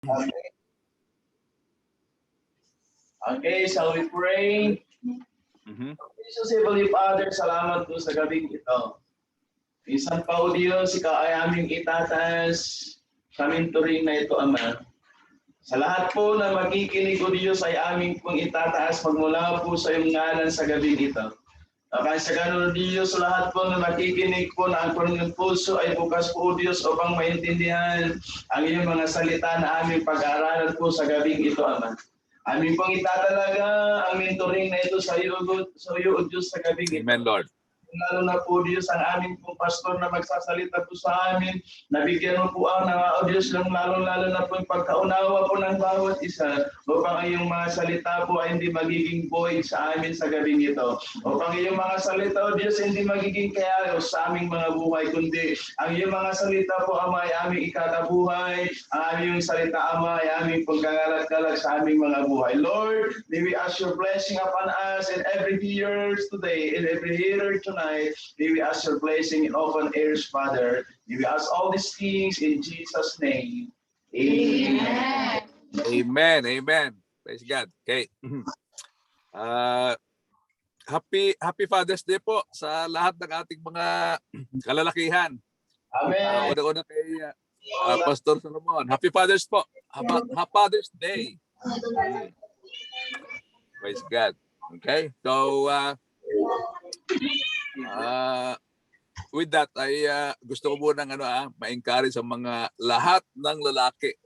Okay. Okay, shall we pray? Jesus, Heavenly Father, salamat po sa gabing ito. Isang pao Diyos, ikaw ay aming itataas sa minturing na ito, Ama. Sa lahat po na magkikinig o Diyos ay aming pong itataas magmula po sa iyong ngalan sa gabing ito. Kaya sa ganun, Diyos, lahat po na nakikinig po na ang kanilang puso ay bukas po, Diyos, upang maintindihan ang iyong mga salita na aming pag-aaralan po sa gabing ito, Ama. Aming pong itatalaga ang mentoring na ito sa iyo, O Diyos, sa gabing ito. Amen, Lord. Lalo na po, Diyos, ang aming pong pastor na magsasalita po sa amin. Nabigyan mo po ang O Diyos, lalo na po yung pagkaunawa po ng bawat isa upang ang iyong mga salita po ay hindi magiging void sa amin sa gabing ito. Upang iyong mga salita, O Diyos, hindi magiging kayayos sa aming mga buhay, kundi ang iyong mga salita po, Ama, ay aming ikatabuhay. Ang aming salita, Ama, ay aming pagkagalat-galat sa aming mga buhay. Lord, may we ask your blessing upon us and every hearers today and every hearer tonight. May we ask your blessing in open ears, Father. May we ask all these things in Jesus' name. Amen. Amen. Amen. Praise God. Okay. Happy Father's Day po sa lahat ng ating mga kalalakihan. Amen. Una-una kay Pastor Solomon. Happy Father's po. Happy Father's Day. Praise God. Okay. So, with that, ay gusto ko muna ma-encourage sa mga lahat ng lalaki.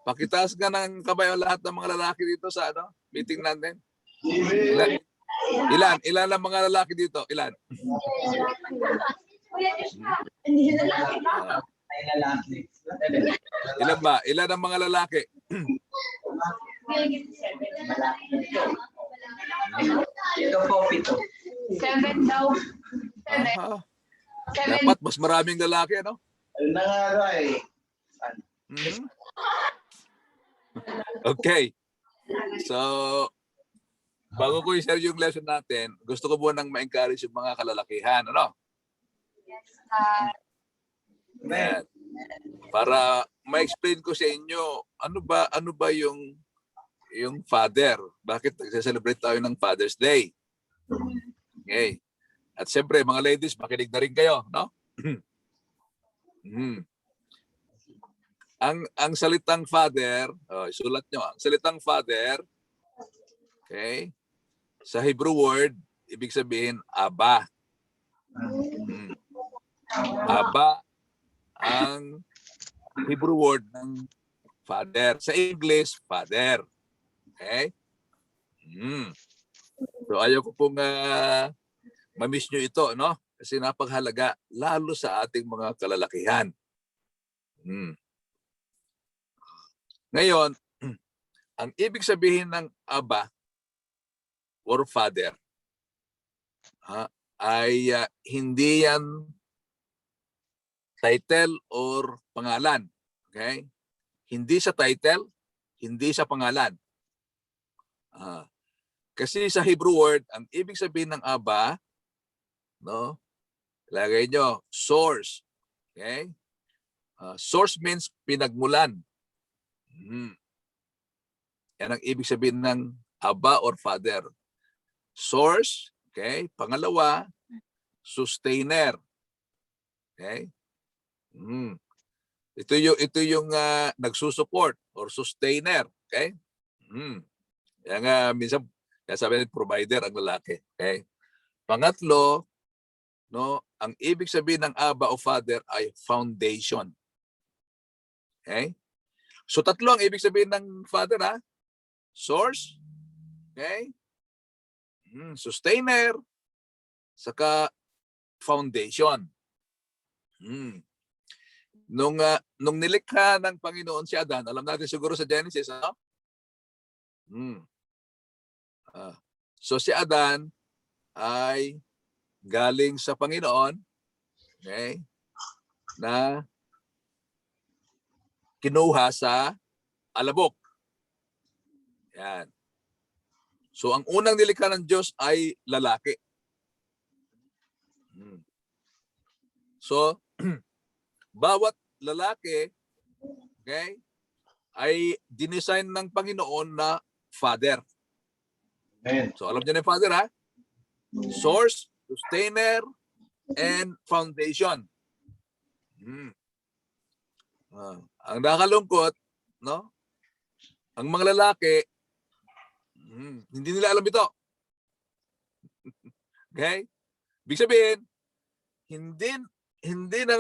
Pakitaas ka ng kamay ang lahat ng mga lalaki dito sa meeting natin. Ilan ang mga lalaki dito? Ilan? Ilan ba? Ilan ang mga lalaki? Ito po, 7. 7 daw. 7. Dapat mas maraming lalaki, ano? Nangaray. Okay. So, bago ko i-share yung lesson natin, gusto ko munang ma-encourage yung mga kalalakihan, ano? Yes. Para ma-explain ko sa inyo, ano ba yung father? Bakit nagse-celebrate tayo ng Father's Day? Okay. At siyempre, mga ladies, makinig na rin kayo, no? Ang salitang father, isulat nyo, ang salitang father, okay, sa Hebrew word, ibig sabihin, Aba. Aba ang Hebrew word ng father. Sa English, father. Okay? So ayaw ko pong ma-miss nyo ito, no? Kasi napaghalaga, lalo sa ating mga kalalakihan. Ngayon, ang ibig sabihin ng Aba or Father ay hindi yan title or pangalan. Okay? Hindi sa title, hindi sa pangalan. Kasi sa Hebrew word, ang ibig sabihin ng Aba, no? Lagay nyo, source. Okay? Source means pinagmulan. Yan ang ibig sabihin ng Aba or Father. Source, okay? Pangalawa, sustainer. Okay? Ito yung nagsusupport or sustainer, okay? Yan nga minsan sabi ng provider ang lalaki, okay? Pangatlo, no, ang ibig sabihin ng Aba o Father ay foundation. Okay? So tatlo ang ibig sabihin ng Father, source, okay? Sustainer, saka foundation. Nung nilikha ng Panginoon si Adan, alam natin siguro sa Genesis, ano? So si Adan ay galing sa Panginoon, okay, na kinuha sa alabok. Yan. So ang unang nilikha ng Diyos ay lalaki. So bawat lalaki, okay, ay dinesign ng Panginoon na Father. Amen. So alam niyo na yung Father, ha? Source, sustainer, and foundation. Ang nakalungkot, no? Ang mga lalaki, hindi nila alam ito. Okay? Ibig sabihin, hindi na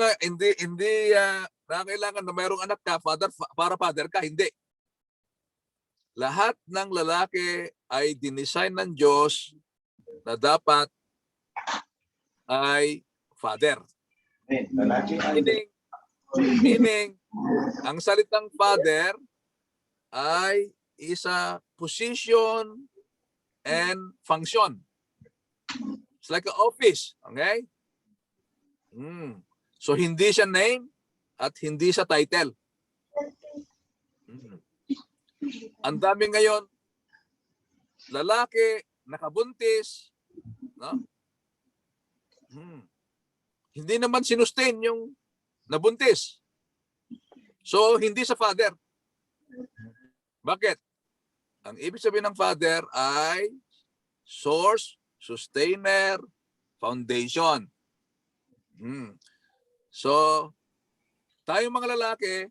kailangan na mayroong anak ka, para father ka, hindi. Lahat ng lalaki ay dinesign ng Diyos na dapat ay father. Amen. Lalaki ay Meaning, ang salitang father ay isa position and function. It's like an office. Okay? So, hindi siya name at hindi siya title. Ang dami ngayon, lalaki, nakabuntis, no? Hindi naman sinustain yung nabuntis. So, hindi sa father. Bakit? Ang ibig sabihin ng father ay source, sustainer, foundation. So, tayong mga lalaki,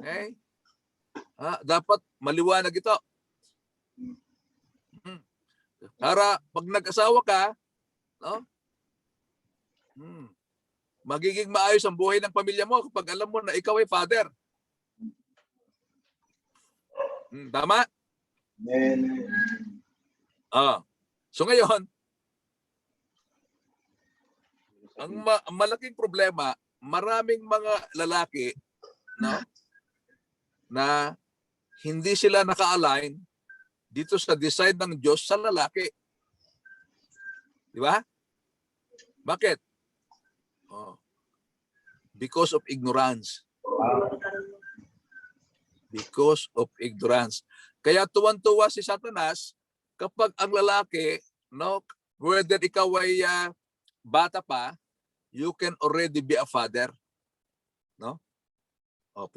okay, dapat maliwanag ito. Para pag nag-asawa ka, no? Magiging maayos ang buhay ng pamilya mo kapag alam mo na ikaw ay father. Tama? Amen. So ngayon, ang malaking problema, maraming mga lalaki, no, na hindi sila naka-align dito sa design ng Diyos sa lalaki. Di ba? Bakit? Because of ignorance. Because of ignorance. Kaya tuwan-tuwa si Satanas kapag ang lalaki, no, whether ikaw ay bata pa, you can already be a father. No?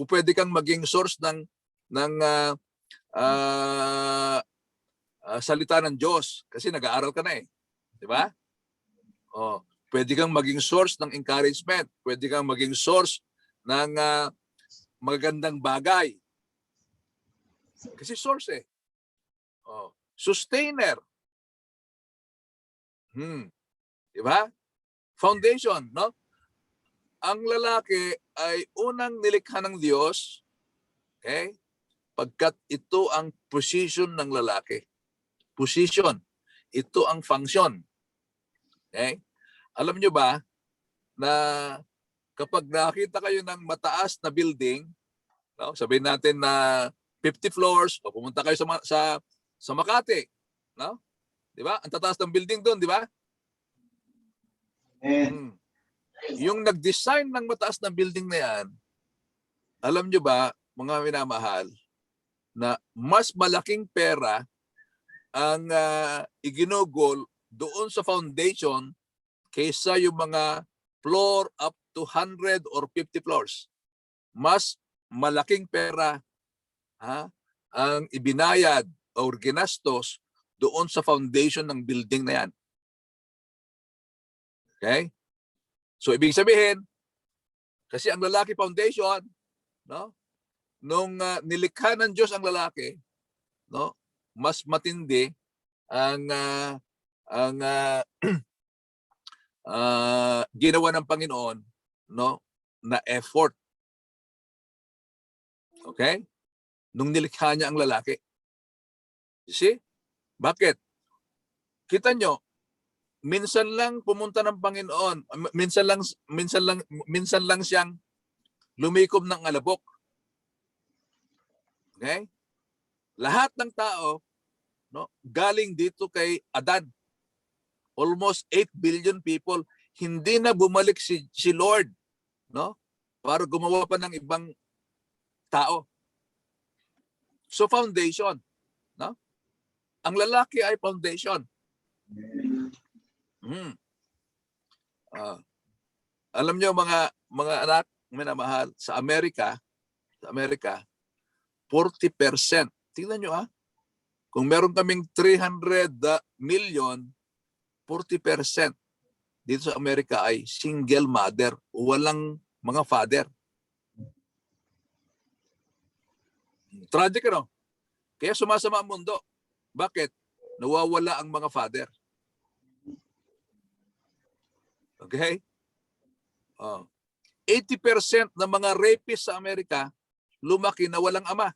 Pwede kang maging source ng salita ng Diyos kasi nag-aaral ka na eh. Di ba? Pwede kang maging source ng encouragement. Pwede kang maging source ng magagandang bagay. Kasi source eh. Sustainer. Di ba? Foundation, no? Ang lalaki ay unang nilikha ng Diyos, okay? Pagkat ito ang position ng lalaki. Position. Ito ang function. Okay? Alam nyo ba na kapag nakita kayo ng mataas na building, no, sabihin natin na 50 floors, o pumunta kayo sa Makati, no? 'Di ba? Ang tataas ng building doon, di ba? Yung nag-design ng mataas na building na 'yan, alam nyo ba, mga minamahal, na mas malaking pera ang iginugol doon sa foundation kaysa yung mga floor up to 100 or 50 floors. Mas malaking pera ang ibinayad or ginastos doon sa foundation ng building na yan. Okay? So ibig sabihin, kasi ang lalaki foundation, no? Nung nilikha ng Diyos ang lalaki, no? Mas matindi ang ginawa ng Panginoon, no, na effort. Okay? Nung nilikha niya ang lalaki. You see? Bakit? Kita nyo, minsan lang pumunta ng Panginoon, minsan lang siyang lumikom ng alabok. Okay? Lahat ng tao, no, galing dito kay Adan. Almost 8 billion people, hindi na bumalik si Lord, no? Para gumawa pa ng ibang tao. So foundation, no? Ang lalaki ay foundation. Alam niyo mga anak, minamahal, sa Amerika, 40%. Tingnan nyo kung meron kaming 300 million, 40% dito sa Amerika ay single mother, walang mga father. Tragic, ano? Kaya sumasama ang mundo. Bakit? Nawawala ang mga father. Okay? 80% ng mga rapists sa Amerika, lumaki na walang ama.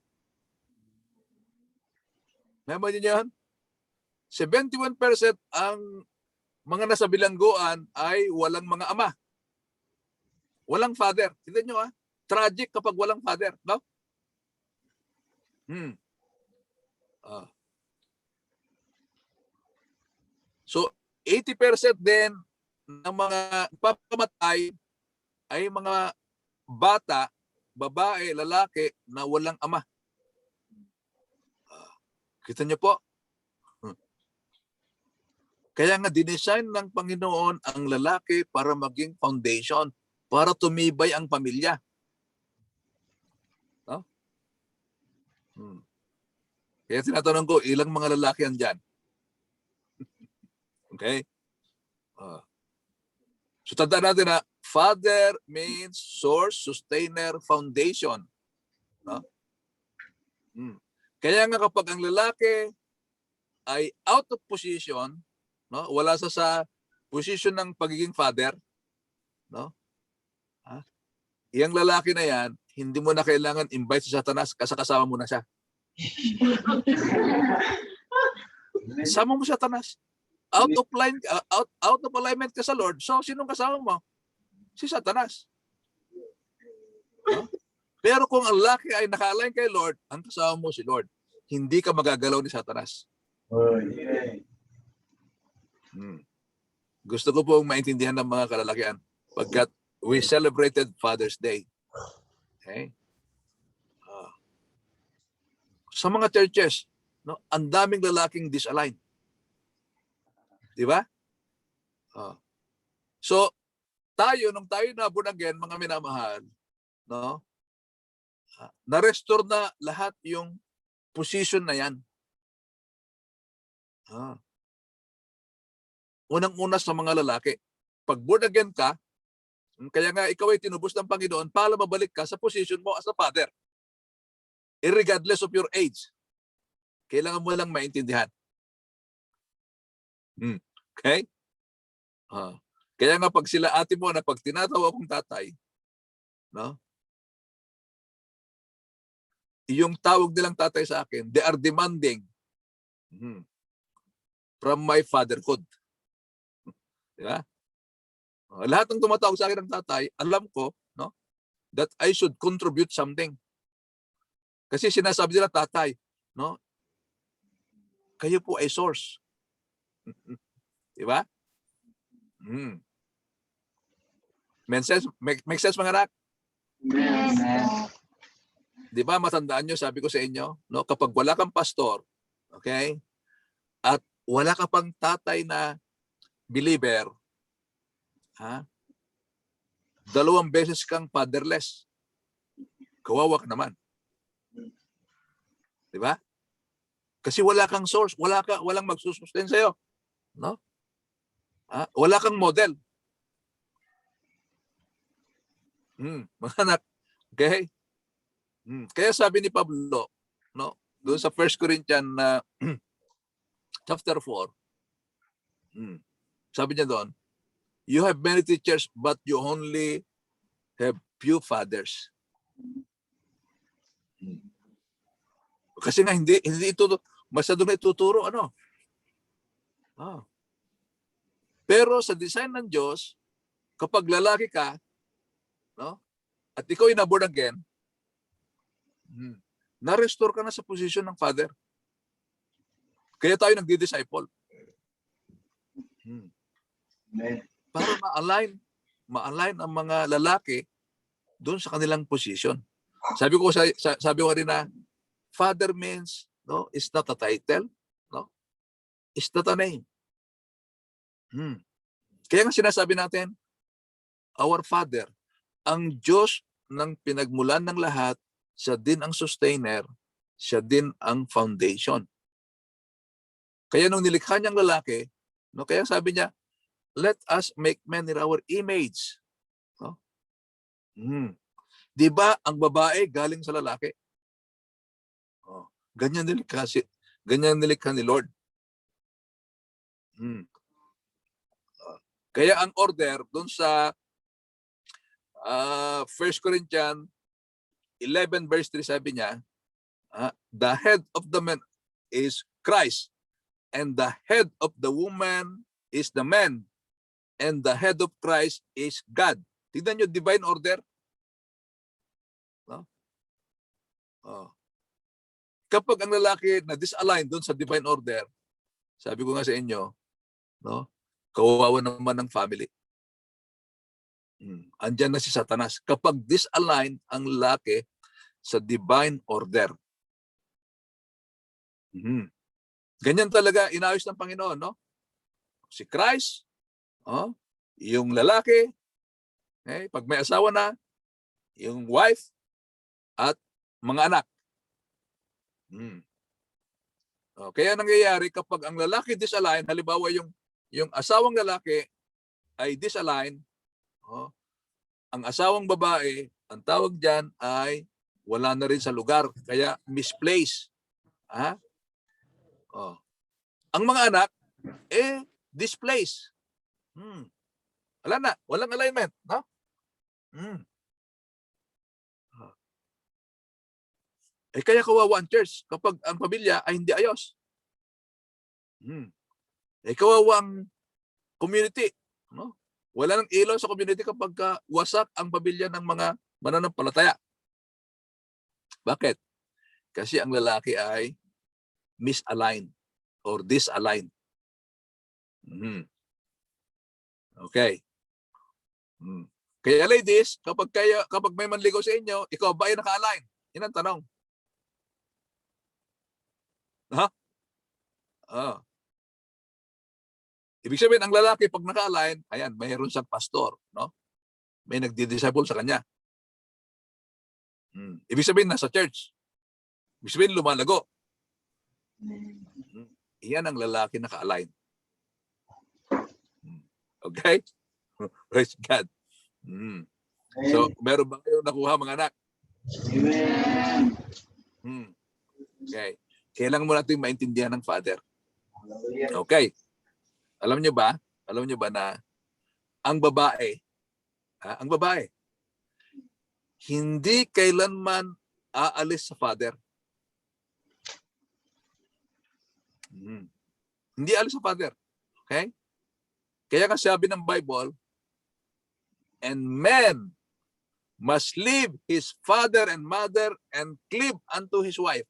Memang niyo yan? 71% ang mga nasa bilangguan ay walang mga ama. Walang father. Tignan nyo tragic kapag walang father. No? So, 80% din ng mga papamatay ay mga bata, babae, lalaki na walang ama. Kita niyo po? Kaya nga dinesign ng Panginoon ang lalaki para maging foundation, para tumibay ang pamilya. No? Kaya tinatanong ko, ilang mga lalaki andyan? Okay? So tandaan natin na father means source, sustainer, foundation. No? Kaya nga kapag ang lalaki ay out of position, no, wala sa position ng pagiging father, no? Iyang lalaki na yan, hindi mo na kailangan invite si Satanas kasi kasama mo na siya. Sama mo si Satanas. Out of alignment ka sa Lord. So sinong kasama mo? Si Satanas. No? Pero kung ang lalaki ay naka-align kay Lord, ang kasama mo si Lord. Hindi ka magagalaw ni Satanas. Gusto ko pong maintindihan ng mga kalalakihan pagkat we celebrated Father's Day. Okay? Sa mga churches, no, ang daming lalaking disaligned. Di ba? So, nung tayo na born again, mga minamahal, no, na-restore na lahat yung position na yan. Unang-una sa mga lalaki. Pag born again ka, kaya nga ikaw ay tinubos ng Panginoon para mabalik ka sa position mo as a father. Irregardless of your age. Kailangan mo lang maintindihan. Okay? Kaya nga pag sila ate mo na pag tinatawa akong tatay, no? Yung tawag nilang tatay sa akin, they are demanding from my fatherhood. Diba? Lahat ng tumatawag sa akin ng tatay, alam ko, no, that I should contribute something. Kasi sinasabi nila tatay, no, kayo po ay source. Diba? Make sense mga anak? Yes. Di ba matandaan nyo, sabi ko sa inyo, no, kapag wala kang pastor, okay, at wala ka pang tatay na believer, 2 beses kang fatherless. Kawawa ka naman. Di ba? Kasi wala kang source, walang magsusustain sa'yo. No? Wala kang model. Mga anak, okay? Kaya sabi ni Pablo, no, doon sa 1 Corinthians chapter 4, sabi niya doon, you have many teachers but you only have few fathers. Kasi nga hindi ito masyado na ituturo ano. Pero sa design ng Diyos, kapag lalaki ka, no, at ikaw ay na-born again, na-restore ka na sa position ng father. Kaya tayo nagdi-disciple. Para ma-align ang mga lalaki doon sa kanilang position. Sabi ko rin na father means, no, is not a title, no? Is not a name. Kaya nga sinasabi natin, our Father, ang Diyos ng pinagmulan ng lahat, siya din ang sustainer, siya din ang foundation. Kaya nung nilikha niyang lalaki, no, kaya sabi niya, let us make man in our image. No? Di ba ang babae galing sa lalaki? Oh, ganyan nilikha ni Lord. Kaya ang order doon sa 1 Corinthians 11 verse 3 sabi niya, the head of the man is Christ, and the head of the woman is the man, and the head of Christ is God. Tignan nyo, divine order. No? Kapag ang lalaki na disalign doon sa divine order, sabi ko nga sa inyo, no, kawawa naman ng family. Andyan na si Satanas. Kapag disalign ang lalaki sa divine order. Ganyan talaga inayos ng Panginoon, no? Si Christ, yung lalaki, pag may asawa na, yung wife, at mga anak. Kaya nangyayari kapag ang lalaki disalign, halimbawa yung asawang lalaki ay disalign, ang asawang babae, ang tawag diyan ay wala na rin sa lugar, kaya misplaced. Ang mga anak displaced. Wala na, walang alignment, no? Kaya kawawa ang church kapag ang pamilya ay hindi ayos. Kawawa ang community, no? Wala nang ilaw sa community kapag wasak ang pamilya ng mga mananampalataya. Bakit? Kasi ang lalaki ay misaligned or disaligned. Okay. Kaya ladies, kapag may manligaw sa inyo, ikaw ba ay naka-align? Yan ang tanong. Ibig sabihin, ang lalaki pag naka-align, ayan, mayroon siyang pastor, no? May nagdi-disciple sa kanya. Ibig sabihin, nasa church. Ibig sabihin, lumalago. Iyan ang lalaki naka-align. Okay? Praise God. So, meron ba kayo nakuha mga anak? Amen. Okay. Kailangan mo natin maintindihan ng Father. Okay. Alam niyo ba na ang babae, hindi kailanman aalis sa Father. Hindi aalis sa Father. Okay? Kaya kasi sabi ng Bible, and man must leave his father and mother and cleave unto his wife.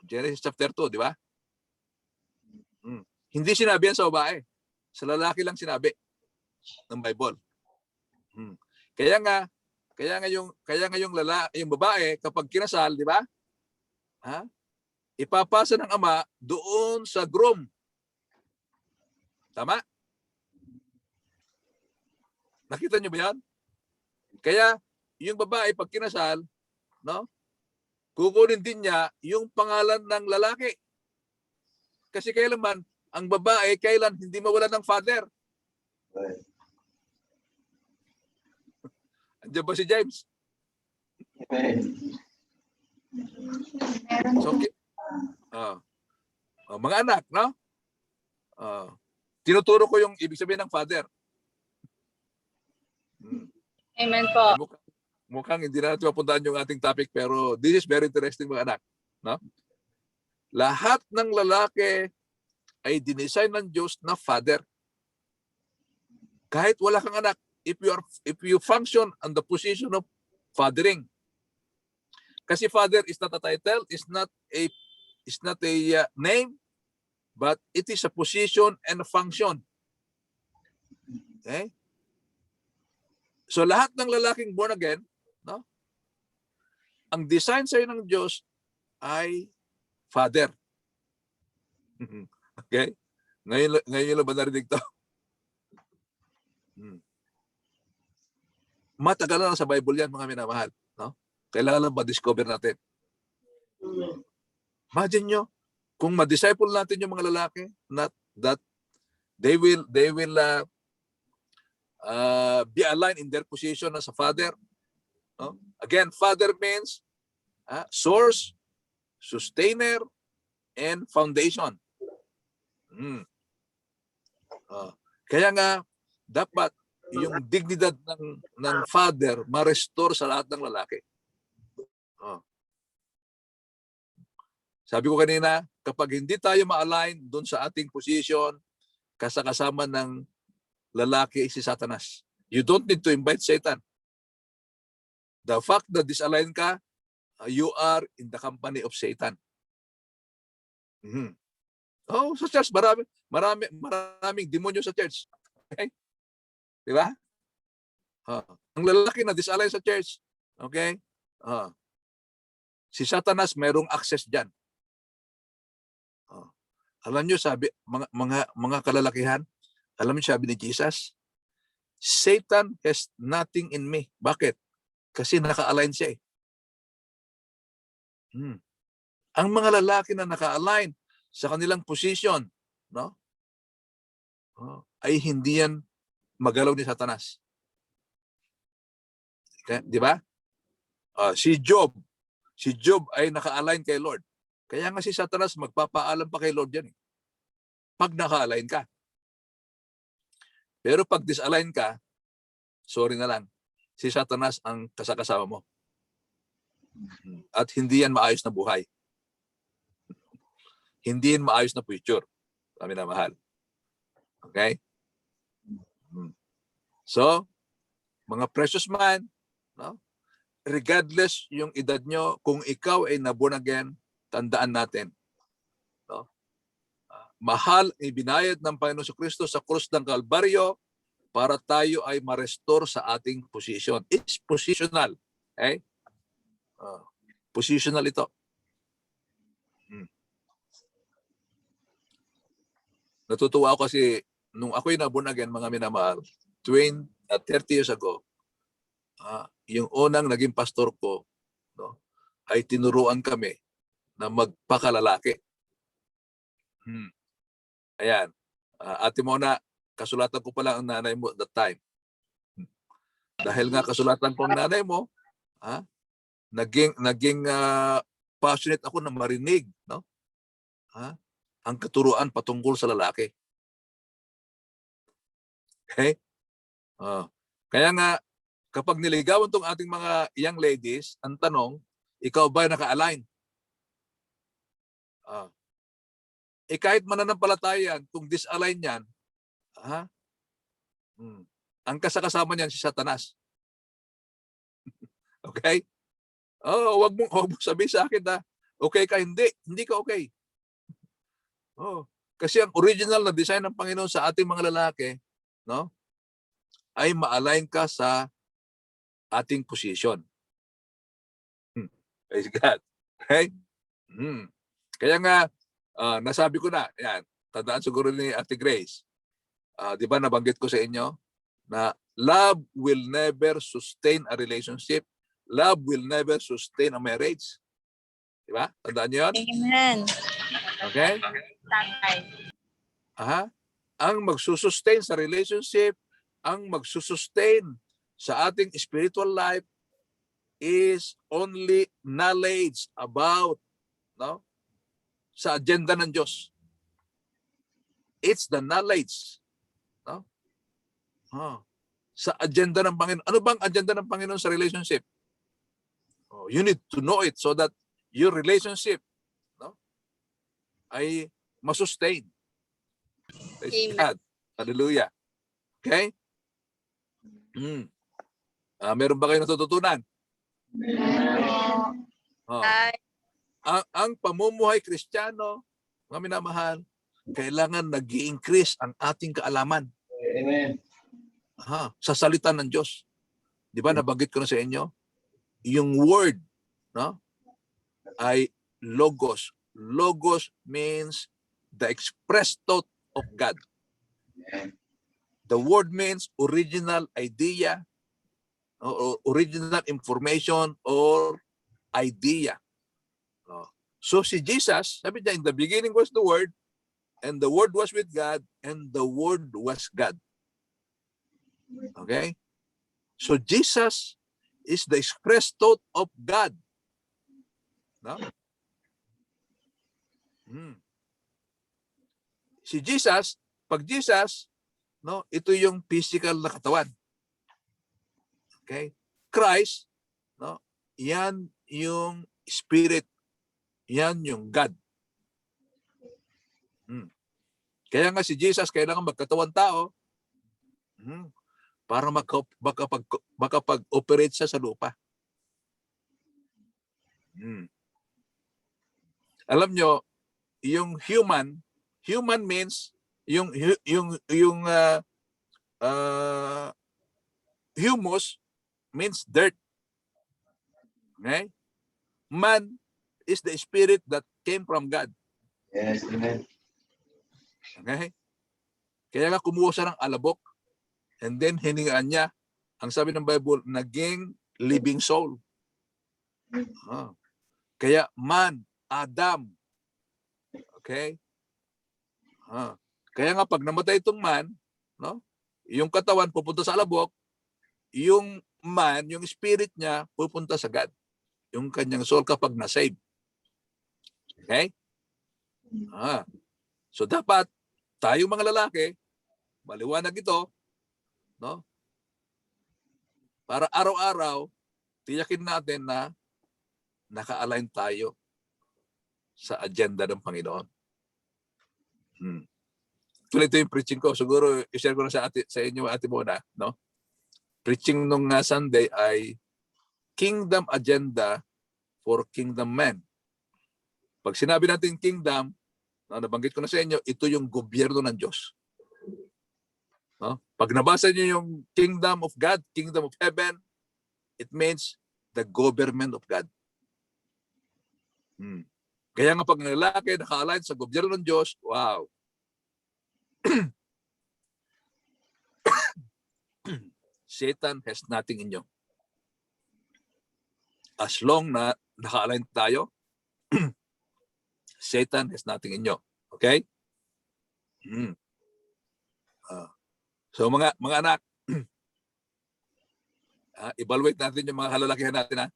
Genesis chapter 2, di ba? Hindi sinabi yan sa babae. Sa lalaki lang sinabi ng Bible. Kaya nga yung babae kapag kinasal, di ba? Ipapasa ng ama doon sa groom. Tama? Nakita niyo ba yan? Kaya yung babae pag kinasal, no? Kukunin din niya yung pangalan ng lalaki. Kasi kailanman ang babae kailan hindi mawalan ng father. Andiyan ba si James? So, mga anak, no? Tinuturo ko yung ibig sabihin ng father. Amen po. Mukhang hindi na natin mapuntahan yung ating topic, pero this is very interesting mga anak. No? Lahat ng lalaki ay dinesign ng Diyos na father. Kahit wala kang anak, if you function on the position of fathering. Kasi father is not a title, is not a name, but it is a position and a function. Okay? So lahat ng lalaking born again, no? Ang design sa'yo ng Diyos ay father. Okay? Ngayon lang ba narinig to? Matagal na sa Bible yan, mga minamahal. No? Kailangan lang ba discover natin? Imagine nyo, kung ma-disciple natin yung mga lalaki, not that they will be aligned in their position as a father. No? Again, father means source, sustainer, and foundation. Kaya nga, dapat yung dignidad ng father ma-restore sa lahat ng lalaki. Sabi ko kanina, kapag hindi tayo ma-align doon sa ating position, kasama ng lalaki si Satanas. You don't need to invite Satan. The fact that disalign ka, you are in the company of Satan. Oh, sa church, maraming demonyo sa church. Okay? Di ba? Ang lalaki na disalign sa church, okay? Si Satanas mayroong access diyan. Alam niyo, sabi mga kalalakihan, alam niyo sabi ni Jesus, Satan has nothing in me. Bakit? Kasi naka-align siya eh. Ang mga lalaki na naka-align sa kanilang position, no? Ay hindi yan magalaw ni Satanas. Okay? Di ba? Si Job ay naka-align kay Lord. Kaya nga si Satanas magpapaalam pa kay Lord yan eh. Pag naka-align ka. Pero pag disalign ka, sorry na lang, si Satanas ang kasama mo. At hindi yan maayos na buhay. Hindi yan maayos na future. Kami na mahal. Okay? So, mga precious man, no? Regardless yung edad nyo, kung ikaw ay na-born again, tandaan natin. No? Mahal ibinayad ng Panginoon Kristo sa krus ng Kalbaryo para tayo ay ma-restore sa ating position. It's positional. Okay? Positional ito. Natutuwa ako kasi nung ako'y na-born again, mga minamahal, 30 years ago, yung unang naging pastor ko, no, ay tinuruan kami na magpakalalaki. Ayan. Ate Mona, kasulatan ko pala ang nanay mo at that time. Dahil nga kasulatan ko ang nanay mo, naging passionate ako na marinig, no? Ang katuruan patungkol sa lalaki. Okay? Kaya nga, kapag niligawan tong ating mga young ladies, ang tanong, ikaw ba naka-align? Kahit mananampalataya yan, kung disalign yan, ang kasama niyan si Satanas. Okay? Wag mo sabihin sa akin na okay ka, hindi ka okay. Kasi ang original na design ng Panginoon sa ating mga lalaki, no, ay ma-align ka sa ating position. Praise God. Okay? Kaya nga, nasabi ko na, yan, tandaan siguro ni Ate Grace, di ba nabanggit ko sa inyo na love will never sustain a relationship. Love will never sustain a marriage. Di ba? Tandaan niyo yun? Amen. Okay? Ang magsusustain sa relationship, ang magsusustain sa ating spiritual life is only knowledge about, no, sa agenda ng Diyos. It's the knowledge, no? Sa agenda ng Panginoon. Ano bang agenda ng Panginoon sa relationship? You need to know it so that your relationship, no, ay masustain. Praise God. Hallelujah. Okay? Meron ba kayo natututunan? Ang pamumuhay Kristiyano, mga minamahal, kailangan nag-i-increase ang ating kaalaman. Amen. Sa salita ng Diyos. Di ba nabanggit ko na sa inyo? Yung word, no, ay logos. Logos means the expressed thought of God. The word means original idea, or original information or idea. So si Jesus, sabi niya, in the beginning was the Word, and the Word was with God, and the Word was God. Okay? So Jesus is the express thought of God. No? Si Jesus, pag Jesus, no, ito yung physical na katawan. Okay? Christ, no, yan yung spirit. Yan yung God. Kaya nga si Jesus kailangan magkatawan tao para makapag-operate siya sa lupa. Alam nyo, yung human means yung humus means dirt. Okay? Man is the spirit that came from God. Yes, amen. Okay? Kaya nga kumuha siya ng alabok and then hiningaan niya, ang sabi ng Bible, naging living soul. Kaya man, Adam. Okay? Kaya nga pag namatay itong man, no, yung katawan pupunta sa alabok, yung man, yung spirit niya pupunta sa God. Yung kanyang soul kapag na-save. Okay? So dapat tayong mga lalaki, maliwanag ito, no? Para araw-araw, tiyakin natin na naka-align tayo sa agenda ng Panginoon. Tuloy ito yung preaching ko. Siguro, i-share ko na sa inyo, Ate Mona, no? Preaching nung Sunday ay Kingdom Agenda for Kingdom Men. Pag sinabi natin kingdom, nabanggit ko na sa inyo, ito yung gobyerno ng Diyos. No? Pag nabasa niyo yung kingdom of God, kingdom of heaven, it means the government of God. Kaya nga pag ng lalaki naka-align sa gobyerno ng Diyos, wow. Satan has nothing in you. As long na naka-align tayo, Satan has nothing in you. Okay? So mga anak, evaluate natin yung mga kalalakihan natin.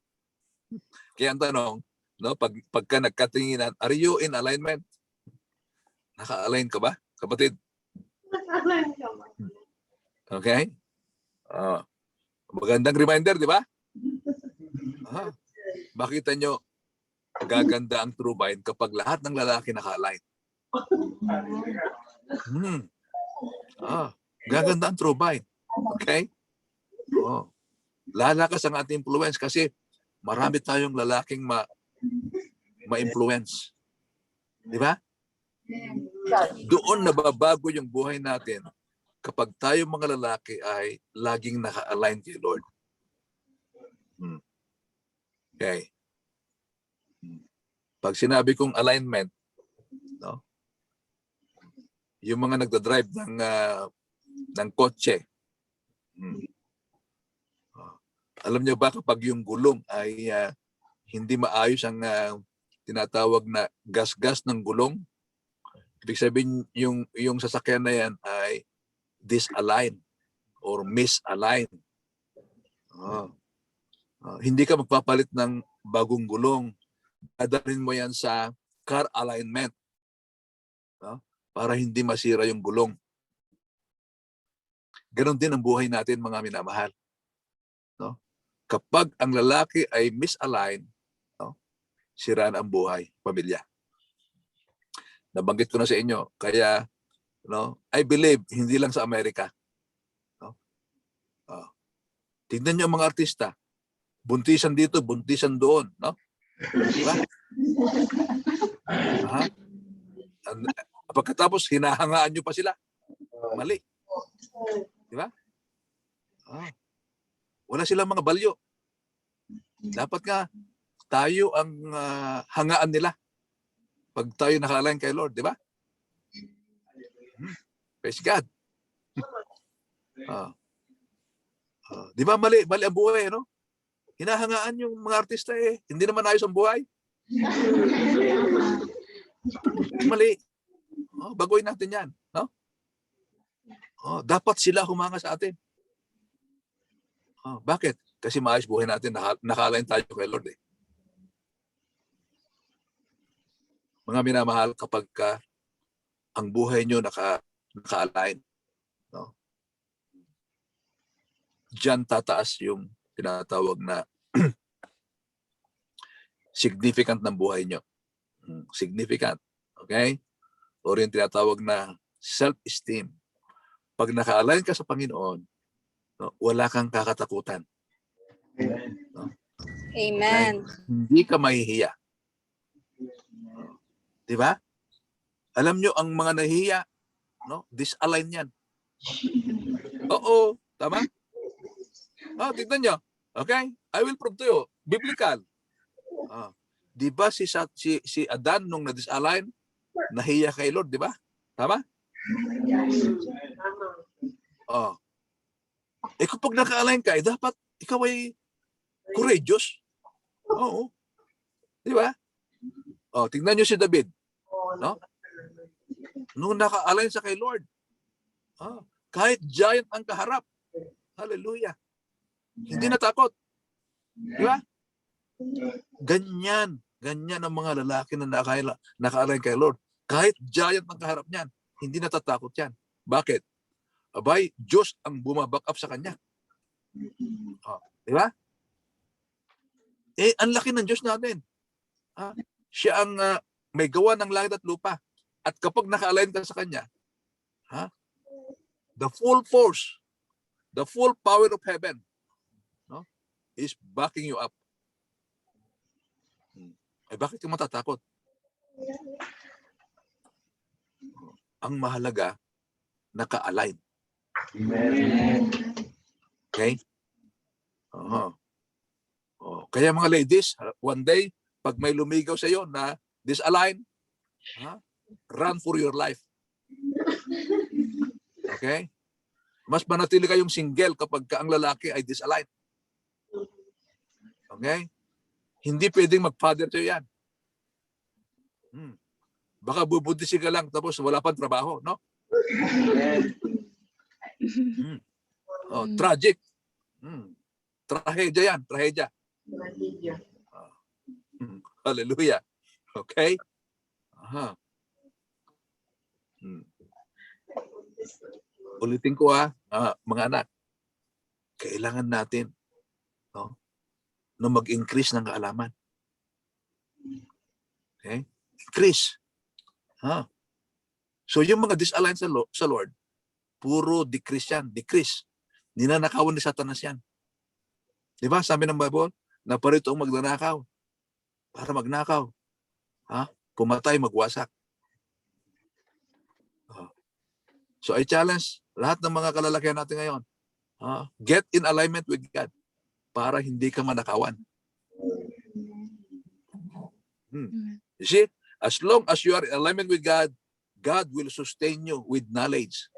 Kaya ang tanong, no, pagka nagkatinginan, are you in alignment? Naka-align ka ba, kapatid? Naka-align ka ba? Okay? Magandang reminder, di ba? Makita nyo, gaganda ang true vine kapag lahat ng lalaki naka-align. Gaganda ang true vine. Okay? Lalakas ang ating influence kasi marami tayong lalaking ma-influence. Di ba? Doon nababago yung buhay natin kapag tayo mga lalaki ay laging naka-align kay Lord. Okay. Pag sinabi kong alignment, no? Yung mga nagdadrive ng kotse, alam niyo ba kapag yung gulong ay hindi maayos ang tinatawag na gas-gas ng gulong, ibig sabihin yung sasakyan na yan ay disalign or misalign. Hindi ka magpapalit ng bagong gulong. Dadalhin mo yan sa car alignment, no? Para hindi masira yung gulong. Ganon din ang buhay natin, mga minamahal. No? Kapag ang lalaki ay misalign, no, sira ang buhay, pamilya. Nabanggit ko na sa inyo, kaya no, I believe hindi lang sa Amerika. No? Tignan niyo ang mga artista. Buntisan dito, buntisan doon, no? Diba? Pagkatapos hinahangaan niyo pa sila. Mali. Diba? Wala silang mga balyo. Dapat nga tayo ang hangaan nila pag tayo naka-align kay Lord, di ba? Praise God. Di ba mali ang buhay, no? Hinahangaan yung mga artista eh. Hindi naman ayos ang buhay. Mali. Baguhin natin yan. No? Dapat sila humanga sa atin. Bakit? Kasi maayos buhay natin. Nakalain tayo kay Lord eh. Mga minamahal, kapag ang buhay nyo naka-align, no? Diyan tataas yung tinatawag na significant ng buhay nyo. Significant. Okay? O rin tinatawag na self-esteem. Pag naka-align ka sa Panginoon, no, wala kang kakatakutan. No? Amen. Okay? Hindi ka mahihiya. Di ba? Alam nyo, ang mga nahihiya, no, disalign yan. Oo, tama? Tignan nyo. Okay? I will prove to you. Biblical. Di ba si Adan nung na-disalign, nahiya kay Lord, di ba? Tama? Kapag naka-align ka, dapat ikaw ay courageous. Oo. Di ba? Tingnan nyo si David. No? Nung naka-align sa kay Lord, kahit giant ang kaharap, hallelujah, hindi natakot. Di ba? Ganyan ang mga lalaki na naka-align kay Lord. Kahit giant ang kaharap niyan, hindi natatakot yan. Bakit? Abay, Diyos ang bumaback up sa kanya. Di ba? Ang laki ng Diyos natin. Siya ang may gawa ng langit at lupa. At kapag naka-align ka sa kanya, the full force, the full power of heaven, no, is backing you up. Bakit ka matatakot? Ang mahalaga, naka-align. Okay? Kaya mga ladies, one day, pag may lumigaw sa iyo na disalign, run for your life. Okay? Mas manatili kayong single kapag ang lalaki ay disalign. Okay? Hindi pwedeng mag-father to yan. Baka bubudisi ka lang tapos wala pang trabaho, no? Tragic. Trahedya yan, trahedya. Hallelujah. Okay? Ulitin ko mga anak. Kailangan natin, no, na mag-increase ng kaalaman. Okay? Increase. So yung mga disalign sa Lord, puro decrease yan. Decrease. Ninanakawan ni Satanas yan. Di ba? Sabi ng Bible, naparito ang magnanakaw. Para magnakaw. Pumatay, magwasak. So I challenge lahat ng mga kalalakihan natin ngayon. Get in alignment with God para hindi ka manakawan. You see? As long as you are in alignment with God, God will sustain you with knowledge.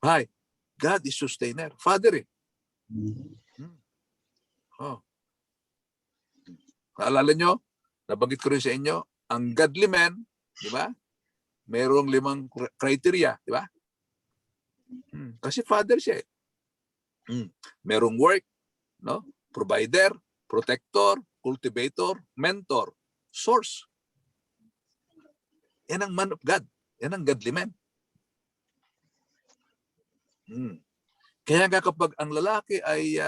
Hi, God is sustainer. Father eh. Naalala nyo, nabanggit ko rin sa inyo, ang godly man, di ba? Mayroong 5 criteria, di ba? Kasi father siya eh. Merong work, no? Provider, protector, cultivator, mentor, source. Yan ang man of God. Yan ang godly man. Kaya nga kapag ang lalaki ay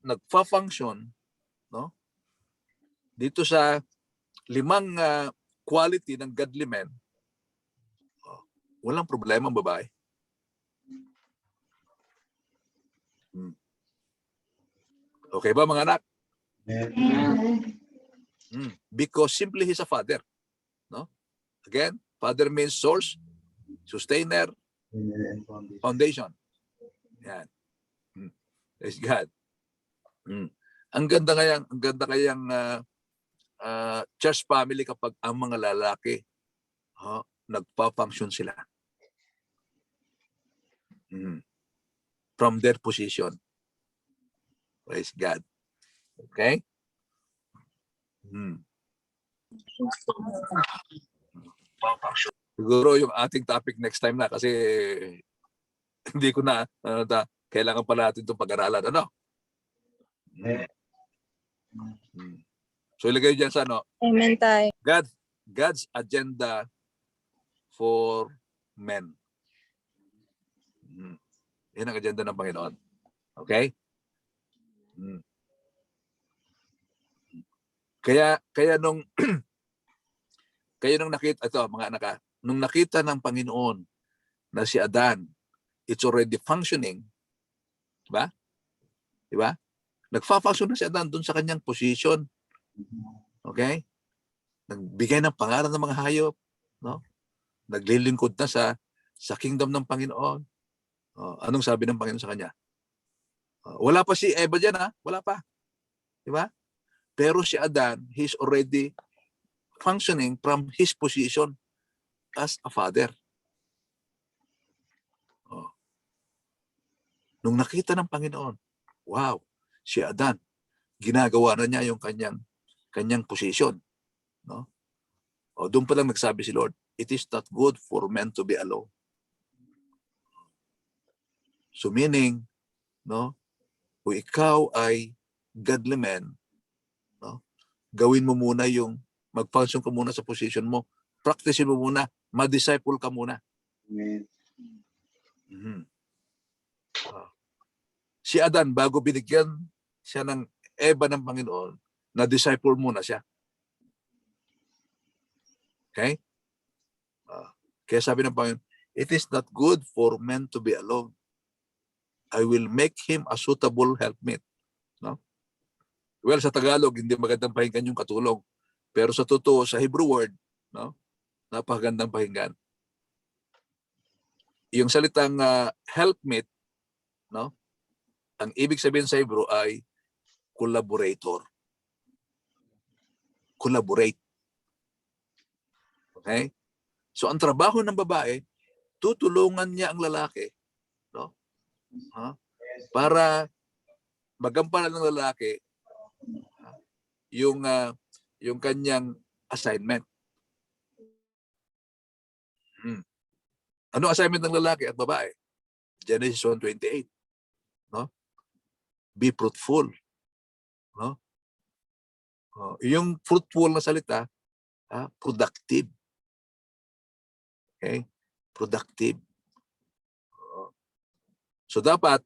nagfa-function, no, dito sa 5 quality ng godly man, walang problema ang babae. Okay ba mga anak? Because simply he's a father. No? Again, father means source, sustainer, foundation. Yan. Praise God. Ang ganda kayang church family kapag ang mga lalaki nagpa-function sila. From their position. Praise God. Okay? Hmm. Siguro yung ating topic next time na kasi hindi ko na kailangan pa natin itong pag-aralan. Ano? Hmm. So ilagay dyan sa ano, Amen tayo. God's agenda for men. Yan ang agenda ng Panginoon. Okay? Kaya nung nakita ito mga anak, nung nakita ng Panginoon na si Adan, it's already functioning, ba? Di ba? Nagfa-function na si Adan doon sa kanyang position. Okay? Nagbigay ng pangalan ng mga hayop, no? Naglilingkod na sa kingdom ng Panginoon. Anong sabi ng Panginoon sa kanya? Wala pa si Eva diyan, ha? Wala pa. Di ba? Pero si Adan, he's already functioning from his position as a father. Nung nakita ng Panginoon, wow, si Adan, ginagawa na niya yung kanyang position. No? Doon pa lang nagsabi si Lord, it is not good for men to be alone. So meaning, no, kung ikaw ay godly man, no, gawin mo muna mag-function ka muna sa position mo, practice mo muna, ma-disciple ka muna. Si Adan, bago binigyan siya ng Eva ng Panginoon, na-disciple muna siya. Okay? Kaya sabi ng Panginoon, it is not good for men to be alone. I will make him a suitable helpmate. No? Well, sa Tagalog, hindi magandang pakinggan yung katulong. Pero sa totoo, sa Hebrew word, no, napakagandang pakinggan. Yung salitang helpmate, no, ang ibig sabihin sa Hebrew ay collaborator. Collaborate. Okay? So ang trabaho ng babae, tutulungan niya ang lalaki, no? Para magampanan ng lalaki yung kanyang assignment. Ano assignment ng lalaki at babae? Genesis 1:28. No? Be fruitful. No? Yung fruitful na salita, productive. Okay? Productive. So dapat,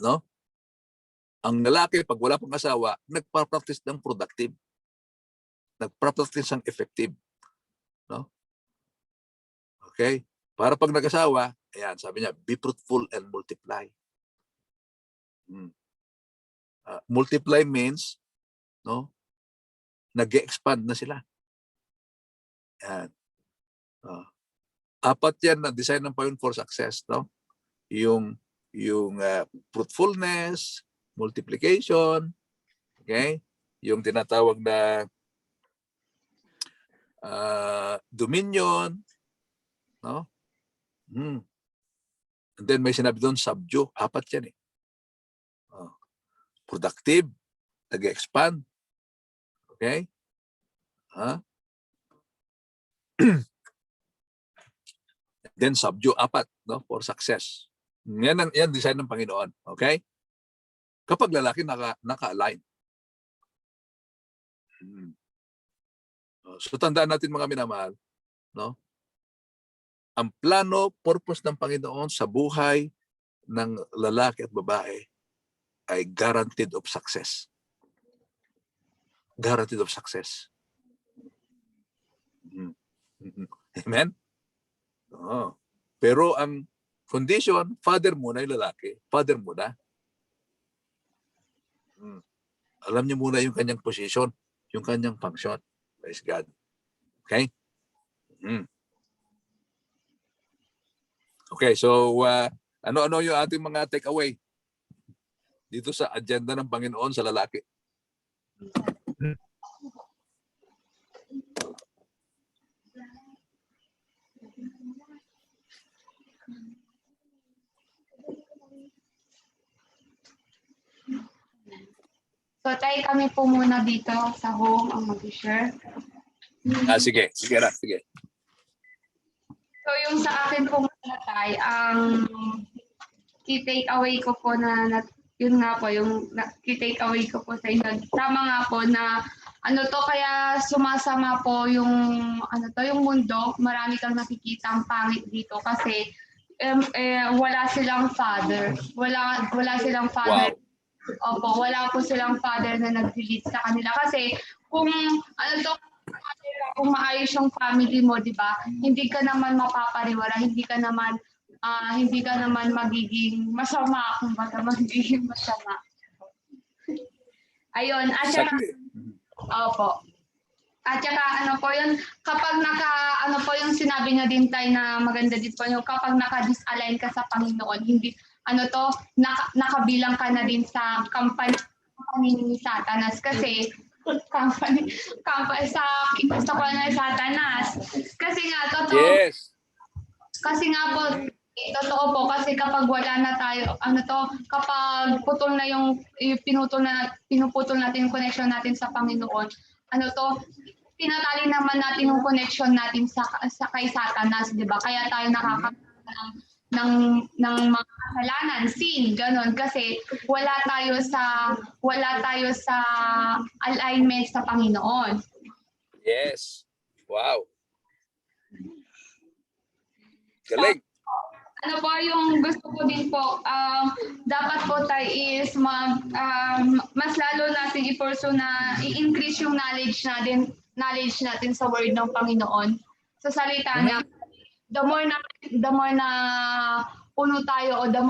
no? Ang lalaki, pag wala pang asawa, nagpa-practice ng productive. Nagpa-practice ng effective. No? Okay? Para pag nag-asawa, ayan, sabi niya, be fruitful and multiply. Multiply means, no? Nag-expand na sila. Ayan. Apat yan na design ng Panginoon for success, no? Yung fruitfulness, multiplication, okay? Yung tinatawag na dominion, no? And then may sinabi doon, subdue. Apat yan eh. Productive, nag-expand, okay? Then subdue, apat, no? For success. Yan design ng Panginoon, okay? Kapag lalaki naka-align. So tandaan natin mga minamahal, no? Ang plano, purpose ng Panginoon sa buhay ng lalaki at babae ay guaranteed of success. Guaranteed of success. Amen? Pero ang condition, father muna yung lalaki. Father muna. Alam niyo muna yung kanyang position, yung kanyang function. Praise God. Okay? Okay, so ano-ano yung ating mga takeaway dito sa agenda ng Panginoon sa lalaki? So tayo Tatay kami po muna dito sa home ang mag-share. Sige. Sige na. Sige. So yung sa akin po muna tay, ang key-take away ko po yun nga po, yung key-take away ko po sa inyo. Tama nga po na kaya sumasama po yung yung mundo. Marami kang nakikitang pangit dito kasi wala silang father. Wala silang father. Wow. Opo, wala po silang father na nag-lead sa kanila kasi kung kung maayos yung family mo, 'di ba? Hindi ka naman mapapariwara, hindi ka naman magiging masama kung baka magiging masama. Ayun, at saka Exactly. opo. At saka yun, kapag yung sinabi niya din tayo na maganda din po yung kapag naka-disalign ka sa Panginoon, hindi, nakabilang ka na din sa company ni Satanas kasi sa ni Satanas. Kasi nga, Yes. kasi nga po, totoo po, kasi kapag wala na tayo, kapag pinuputol natin yung connection natin sa Panginoon, tinatali naman natin yung connection natin sa kay Satanas, 'di ba? Kaya tayo nakakaroon ng mga kasalanan, sin, ganon, kasi wala tayo sa alignment sa Panginoon. Yes. Wow. Galing. Yung gusto ko din po, dapat po tayo is mas lalo natin i-pursue na i-increase yung knowledge natin sa word ng Panginoon. Sa salita niya, the more na puno tayo o the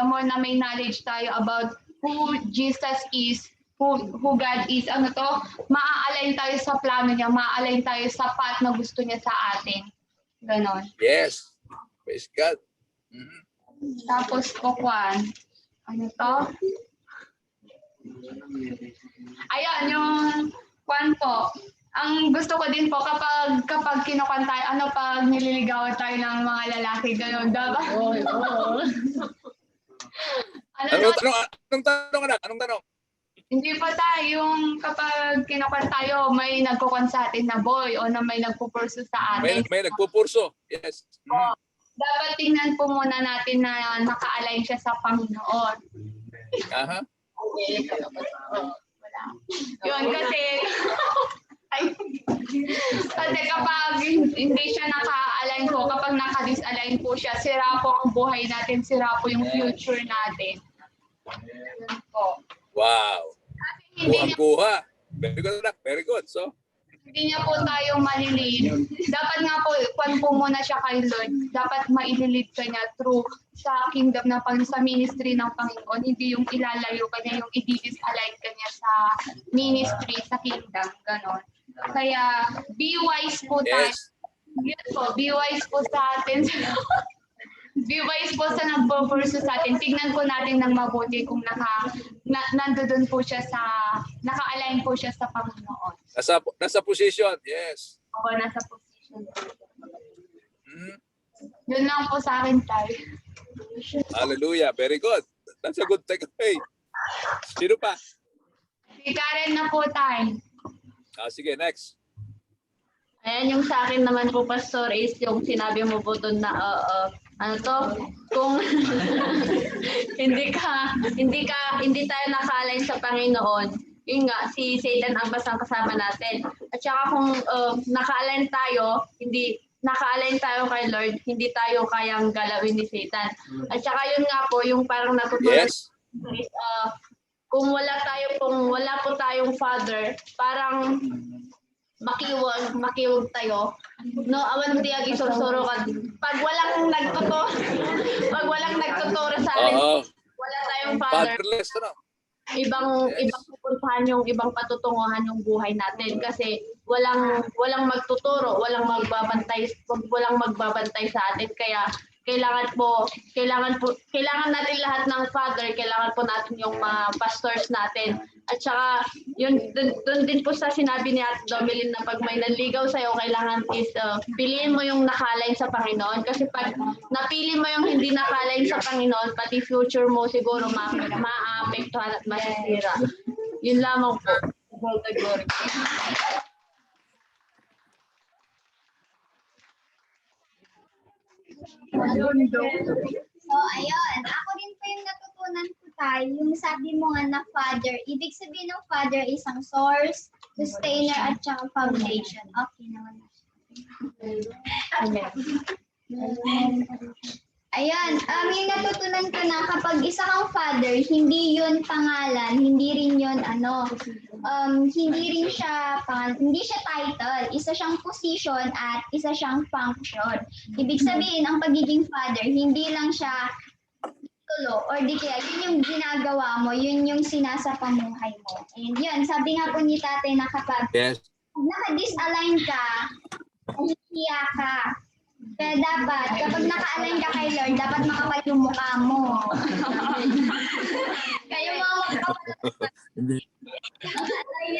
more na may knowledge tayo about who Jesus is, who God is, maa-align tayo sa plano niya, maa-align tayo sa path na gusto niya sa atin. Ganon. Yes. Praise God. Mhm. Tapos po, Ayan, yung po. Ang gusto ko din po kapag kinukuhan tayo, pag nililigawan tayo ng mga lalaki, gano'n, dapat. Anong tanong, anak? Anong tanong? Hindi pa tayo, yung kapag kinukuhan tayo, may nagkukuhan sa atin na boy o na may nagpupurso sa atin. May nagpupurso. Yes. Mhm. Dapat tingnan po muna natin na naka-align siya sa Panginoon. Aha. Wala. Yun, kasi kapag hindi siya naka-align po, kapag naka-disalign po siya, sira po ang buhay natin, sira po yung future natin. Yun po. Wow. Kuha. Very good, anak. Very good. So, hindi niya po tayo malilid. Dapat nga po, kung po muna siya kay Lord, dapat maililid ka niya through sa kingdom ng sa ministry ng Panginoon. Hindi yung ilalayo ka niya, yung i-disalign ka niya sa ministry, sa kingdom. Ganon. Kaya, be wise po tayo. yes. Yun po, be wise po sa atin. Be wise po sa nagpo-pursue sa atin. Tignan po natin ng mabuti kung nandoon po siya naka-align po siya sa Panginoon. Nasa position. Yes. O nasa position. Mhm. Yun lang po sa akin, Tay. Hallelujah. Very good. That's a good takeaway. Sino pa? Si Karen na po, Tay. Sige, next. Ayan, yung sa akin naman po, Pastor, is yung sinabi mo po doon na, kung hindi tayo naka-align sa Panginoon, yun nga, si Satan ang basang kasama natin. At saka kung naka-align tayo kay Lord, hindi tayo kayang galawin ni Satan. At saka yun nga po, yung parang natutulad Yes. is, kung wala po tayong father, parang makiwag tayo. No, awan mo tiyagi sursuro ka. Pag walang nagtuturo sa atin, Oo. wala tayong father, Fatherless. Ano? ibang pupuntahan yung ibang patutunguhan yung buhay natin kasi walang magtuturo, walang magbabantay sa atin, kaya kailangan natin lahat ng father, kailangan po natin yung mga pastors natin. At saka yun doon din po sa sinabi ni Ate Domelin na pag may nanligaw sa'yo, kailangan is piliin mo yung naka-align sa Panginoon, kasi pag napili mo yung hindi naka-align sa Panginoon, pati future mo siguro maapektuhan at masisira. Yun lamang po. All the glory. So, ayun. Ako din po yung natutunan ko tayo. Yung sabi mo nga na father. Ibig sabihin ng father is isang source, sustainer, at saka foundation. Okay naman. Ayun. Yung natutunan ko na kapag isa kang father, hindi yun pangalan, hindi rin yun hindi rin siya hindi siya title. Isa siyang position at isa siyang function. Ibig sabihin, ang pagiging father, hindi lang siya titulo or di kaya yun yung ginagawa mo, yun yung sinasapamuhay mo. And yun, sabi nga po ni tatay na kapag Yes. naka-disalign ka, hihiya ka. Kaya dapat, kapag naka-align ka kay Lord, dapat makapal yung mukha mo. Kaya yung mga makapal.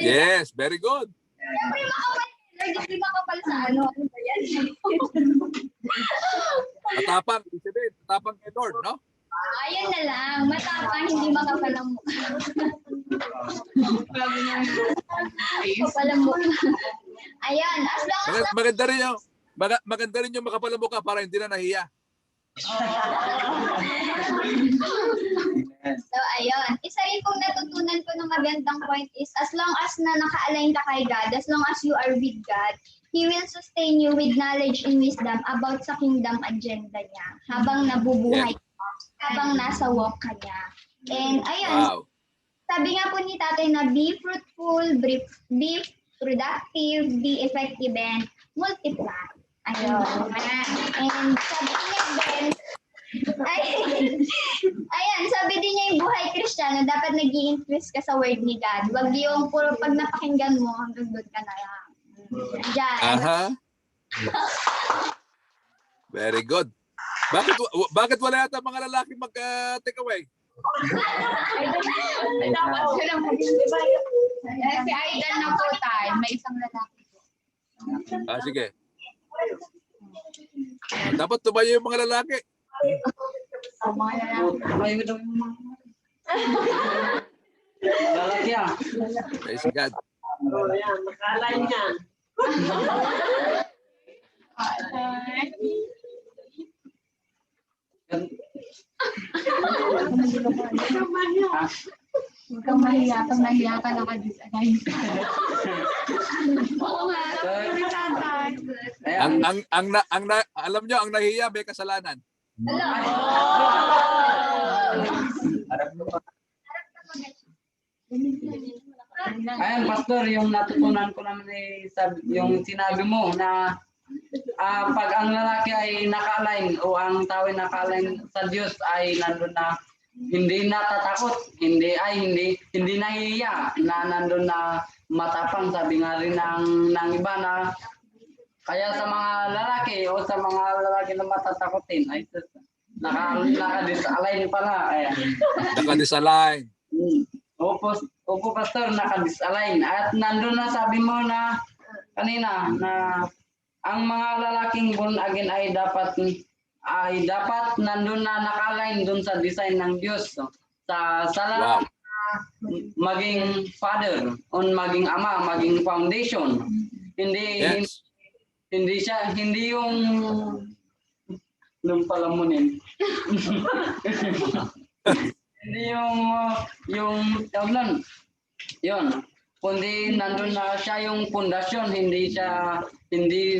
Yes, very good. Siyempre makapal kay Lord, hindi makapal sa ano. Ano ba yan? Matapang, ibig sabihin, matapang kay Lord, no? Ayun na lang, matapang, hindi makapal ang mukha. Makapal ang mukha. Ayun, as long as Maganda rin yung makapal ang mukha para hindi na nahiya. So, ayun. Isa rin pong natutunan ko ng magandang point is as long as na naka-align ka kay God, as long as you are with God, He will sustain you with knowledge and wisdom about sa kingdom agenda niya habang nabubuhay ka, habang nasa walk ka niya. And ayun, Wow. sabi nga po ni tatay na be fruitful, be productive, be effective, and multiply. Ayun. And sabi niya din, ayan, sabi din niya yung buhay Kristiyano, dapat nag-i-increase ka sa word ni God. Wag yung puro pag napakinggan mo, hanggang doon ka na lang. Diyan. Aha. Very good. Bakit wala yata mga lalaki mag-take away? Dapat silang si Aidan na po tayo. May isang lalaki. Sige. Dapat tumayo yung mga lalaki. Ang mga lalaki. Lalaki ah. Praise God. Nakalain yan. Huwag kang mahiya. Pag nahiya ka, naka-disalign. Oo nga. Alam nyo, ang nahiya may kasalanan. Ayan, Pastor, yung natutunan ko naman yung sinabi mo na pag ang lalaki ay naka-align o ang tao ay naka-align sa Diyos ay nandun na hindi natatakot, hindi nahihiya na nandun na matapang. Sabi nga rin ng iba na kaya sa mga lalaki o sa mga lalaki na matatakotin ay naka-disalign pala. Ayan. Naka-disalign. Opo, Pastor, naka-disalign. At nandun na sabi mo na kanina na ang mga lalaking born again ay dapat nandun na naka-align dun sa design ng Diyos. So, sa lalaki maging father, maging ama, maging foundation. Yes. Hindi yung lumpalamunin. Hindi yun. Kundi nandun na siya yung pundasyon, hindi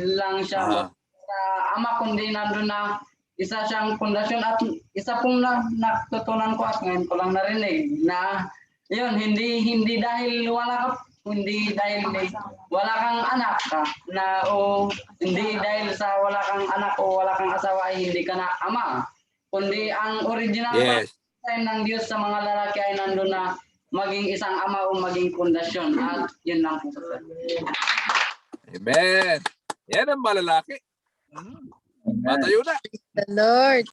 lang siya sa ama, kundi nandun na isa siyang pundasyon. At isa pong natutunan ko at ngayon ko lang narinig na yun, hindi dahil wala kang anak hindi dahil sa wala kang anak o wala kang asawa ay hindi ka na ama, kundi ang original design ng Diyos sa mga lalaki ay nandun na maging isang ama o maging pundasyon. At yun lang po. Amen. Yan ang malalaki. Matayo na. The Lord.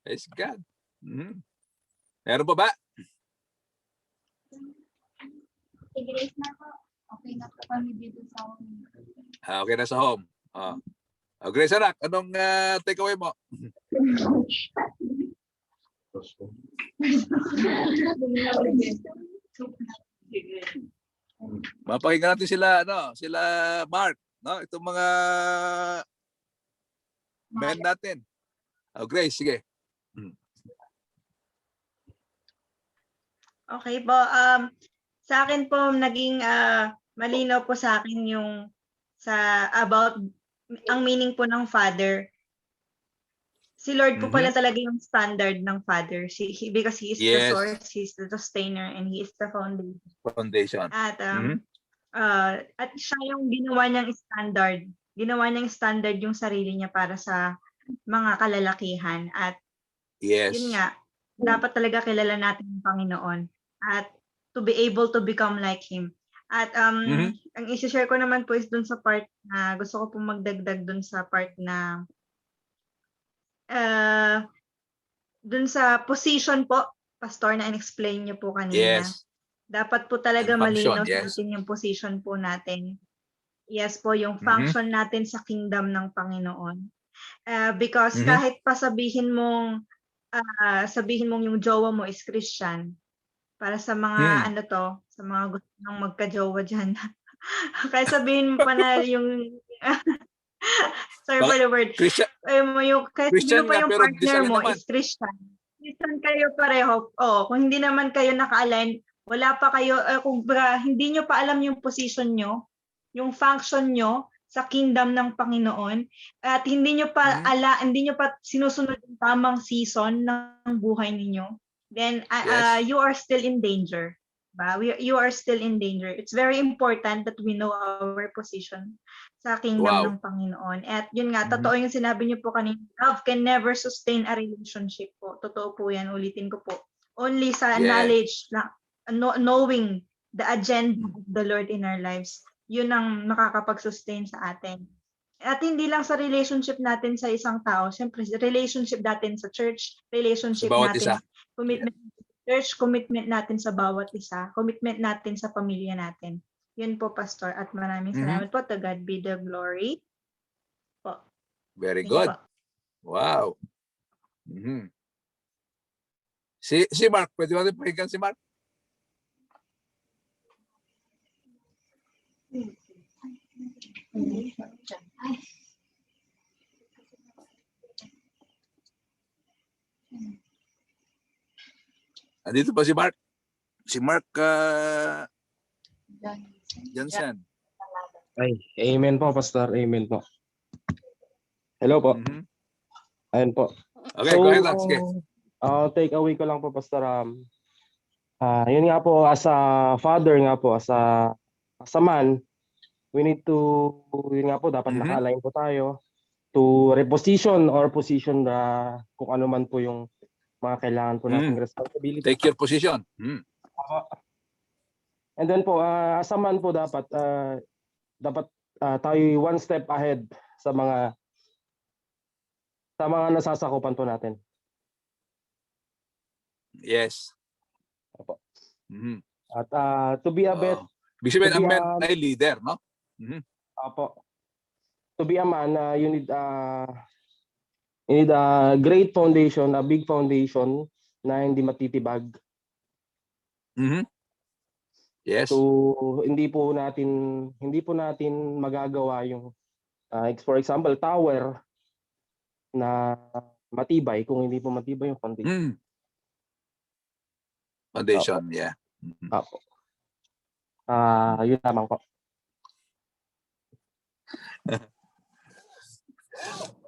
Praise God. Meron pa ba? Grace na po. Okay na po kami dito sa home. Okay na sa home. Grace anak, anong takeaway mo? Mapakinggan natin sila, sila Mark, itong mga men natin. Grace, sige. Okay po. Sa akin po naging malinaw po sa akin yung about ang meaning po ng father. Si Lord po pala talaga yung standard ng father. Because he is the Yes. source, he is the sustainer, and he is the Foundation. foundation. At siya yung ginawa niyang standard. Ginawa niyang standard yung sarili niya para sa mga kalalakihan. At Yes. yun nga, dapat talaga kilala natin yung Panginoon at to be able to become like Him. At ang isi-share ko naman po is dun sa part na gusto ko po magdagdag dun sa part na dun sa position po, Pastor, na in-explain niyo po kanina. Yes. Dapat po talaga And function, malinaw sa yes. atin yung position po natin. Yes po, yung function natin sa kingdom ng Panginoon. Because kahit pa sabihin mong yung jowa mo is Christian, para sa mga sa mga gusto nang magka-jowa dyan. Kaya sabihin mo pa na yung sorry for the word. Christian, Kahit Christian hindi mo pa nga, yung pero partner disalin mo naman. is Christian. Christian kayo pareho. Kung hindi naman kayo naka-align, wala pa kayo, kung hindi nyo pa alam yung position nyo, yung function nyo sa kingdom ng Panginoon, at hindi nyo pa hindi nyo pa sinusunod yung tamang season ng buhay ninyo, then Yes. you are still in danger. You are still in danger. It's very important that we know our position sa kingdom Wow. ng Panginoon. At yun nga, totoo yung sinabi niyo po kanina, love can never sustain a relationship po. Totoo po yan, ulitin ko po. Only sa Yeah. knowledge, knowing the agenda of the Lord in our lives, yun ang makakapag-sustain sa atin. At hindi lang sa relationship natin sa isang tao, syempre relationship natin sa church, relationship Sa bawat natin, isa. commitment sa church, commitment natin sa bawat isa, commitment natin sa pamilya natin. Yun po, Pastor, at maraming salamat po. To God be the glory. Po. Very Thank you good. po. Wow. Si Mark, pwede ba natin pakinggan si Mark? Andito pa si Mark. Si Mark Jansen. Ay, amen po, Pastor. Amen po. Hello po. Ayun po. Okay, go ahead lang. Sige. Take away ko lang po, Pastor. Yun nga po, as a father nga po, as a man, we need to, yun nga po, dapat naka-align po tayo to reposition or position na kung ano man po yung mga kailangan po nating responsibility. Take your position. And then po, as a man po dapat tayo one step ahead sa mga nasasakupan po natin. Yes. Opo. Mhm. At to be a bit, Ibig sabihin, to ang be men a- ay leader, no? opo. To be a man, you need a great foundation, a big foundation na hindi matitibag. Yes. So hindi po natin magagawa yung for example, tower na matibay kung hindi po matibay yung foundation. Foundation, yeah. Opo. Yun lamang po.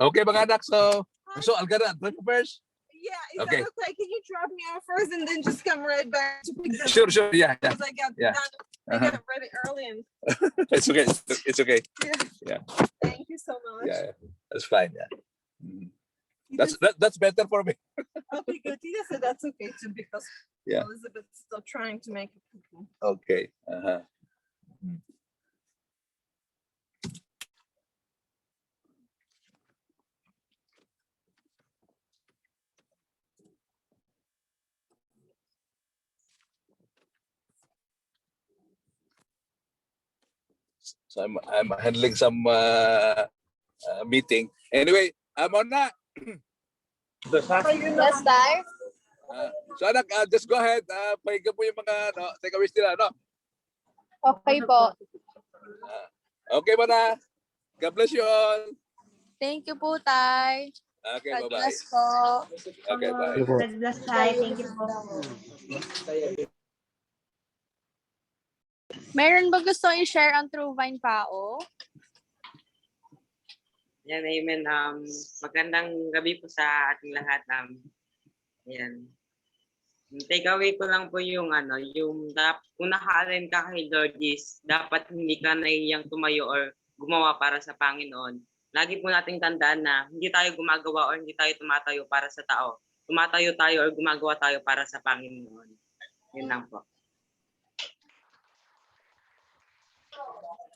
Okay, mga anak. So Algaran, pray for first. Yeah, is Okay. that okay? Can you drop me off first and then just come right back to pick them Sure, yeah. Because I got Yeah. done. I got ready early and It's okay. It's okay. thank you so much. Yeah, that's fine. Yeah. You That's better for me. okay, good. Tina said that's okay too because Yeah. Elizabeth's still trying to make it. Okay. So I'm handling some meeting. Anyway, I'm on na. Yes, Star. So anak, just go ahead. Pakinggan po yung mga takeaways nila. No? Okay po. Okay ba na? God bless you all. Thank you po, Tay. Okay, God bye-bye. bless po. Okay, bye. God bless tayo. Thank you po. Meron ba gusto i-share ang True Vine Pao? Yan, amen. Magandang gabi po sa ating lahat. Yan. Takeaway ko lang po yung kung naka-align ka kay Lord is dapat hindi ka nahihiyang tumayo or gumawa para sa Panginoon. Lagi po nating tandaan na hindi tayo gumagawa or hindi tayo tumatayo para sa tao. Tumatayo tayo or gumagawa tayo para sa Panginoon. Yun lang po.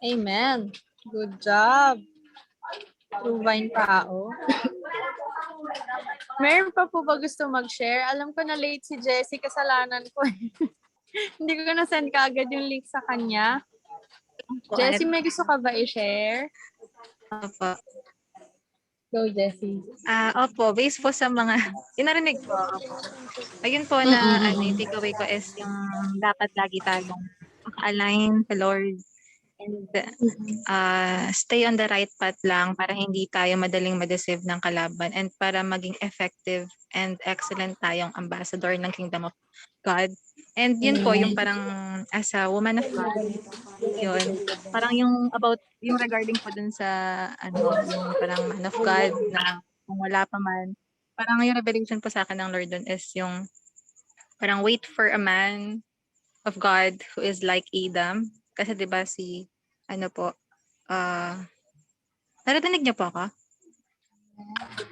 Amen. Good job. True Vine Pao. Meron pa po ba gusto mag-share? Alam ko na late si Jessie, kasalanan ko. Hindi ko na-send kaagad yung link sa kanya. Jessie, may gusto ka ba i-share? Opo. Go, Jessie. Opo, based po sa mga inarinig ko. Ayun po na yung takeaway ko is yung dapat lagi tayong align sa Lord and stay on the right path lang para hindi tayo madaling ma-deceive ng kalaban and para maging effective and excellent tayong ambassador ng Kingdom of God. And yun po yung parang as a woman of God, yun. Parang yung about, yung regarding po dun sa yung parang man of God na kung wala pa man, parang yung revelation po sa akin ng Lord dun is yung parang wait for a man of God who is like Adam. Kasi 'di ba si naririnig niyo po ako?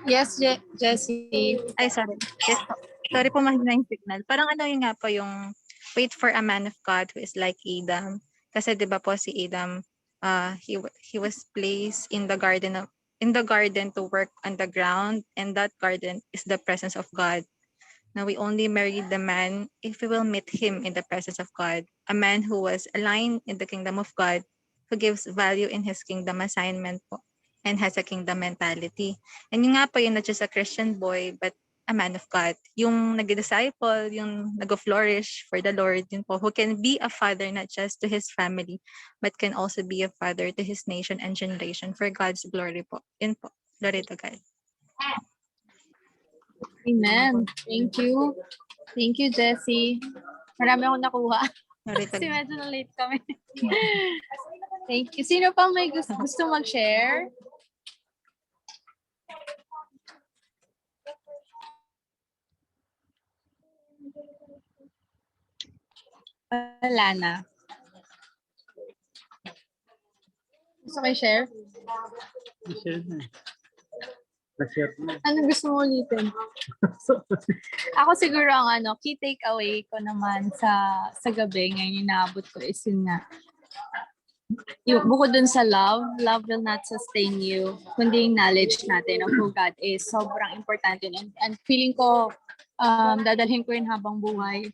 Yes, Jessie. Ay, sorry. Yes po. Sorry po, mahina yung signal. Parang yun nga po yung wait for a man of God who is like Adam. Kasi 'di ba po si Adam, he was placed in the garden to work on the ground, and that garden is the presence of God. Now we only marry the man if we will meet him in the presence of God. A man who was aligned in the kingdom of God, who gives value in his kingdom assignment po, and has a kingdom mentality. And yun nga po yung not just a Christian boy, but a man of God. Yung nag-disciple, yung nag-flourish for the Lord, yun po, who can be a father not just to his family, but can also be a father to his nation and generation for God's glory po. Yun po. Glory to God. Amen. Thank you. Thank you, Jessie. Marami akong nakuha. Kasi medyo na late kami. Thank you. Sino pa may gusto mag-share? Wala na. Gusto kayo share? Ano gusto mo ulitin? Ako siguro ang key takeaway ko naman sa gabi ngayon inaabot ko is yun nga. Yung bukod dun sa love will not sustain you, kundi yung knowledge natin of who God is. Sobrang importante yun. And feeling ko, dadalhin ko yun habang buhay.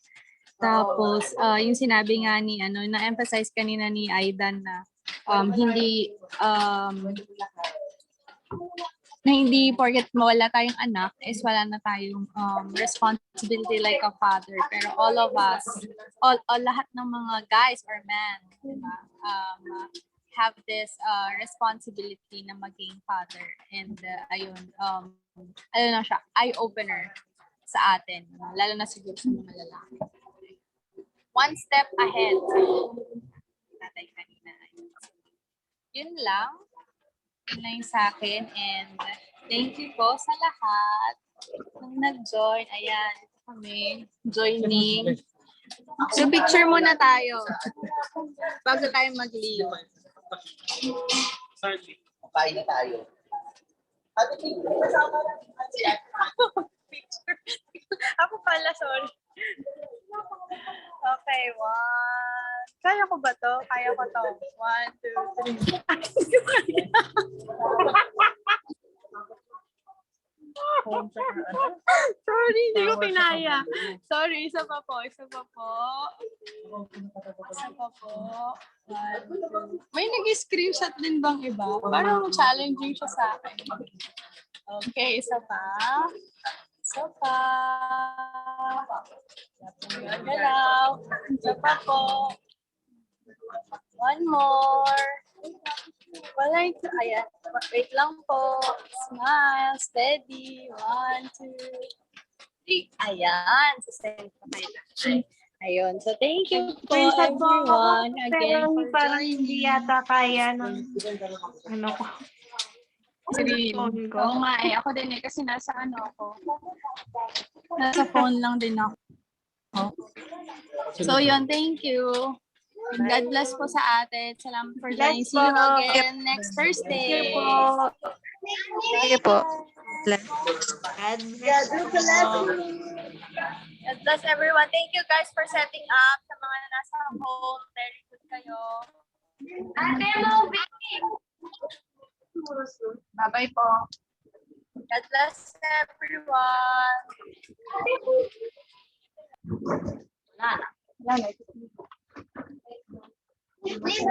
Tapos, yung sinabi nga ni, na-emphasize kanina ni Aidan na hindi porket mawala tayong anak is wala na tayong responsibility like a father. Pero all of us, lahat ng mga guys or men, diba, have this responsibility na maging father. And ayun, siya, eye-opener sa atin, lalo na siguro sa mga lalaki. One step ahead. Natay kanina. Yun lang. Yun lang yung sa akin. And thank you po sa lahat nang nag-join. Ayan, kami joining. So picture muna tayo bago tayo mag-leave. Kain na tayo. Picture. Ako pala, sorry. Okay, one. Kaya ko ba to? Kaya ko to. 1, 2, 3. Sorry, hindi ko kinaya. Sorry, isa pa po. May nag-screenshot din bang iba? Parang challenging siya sa akin. Okay, isa pa. Galaw. Isa pa po. One more. Wala ito. Ayan. Wait lang po. Smile. Steady. 1, 2, 3. Ayan. Sustain pa kayo. Ayun. So, thank you po everyone. Again, for parang joining. hindi yata kaya ng ano ko. Screen. Phone ko. Oo nga eh. Ako din eh. Kasi nasa ano ako. Nasa phone lang din ako. So, yun. Thank you. God bless po sa atin. Salamat for joining. See you again next Thursday. Thank you po. Sige po. Bless. God bless po. God bless everyone. Thank you guys for setting up. Sa mga nasa home, very good kayo. Ate, moving! Bye-bye po. God bless everyone. Wala na. Wala na. Wait,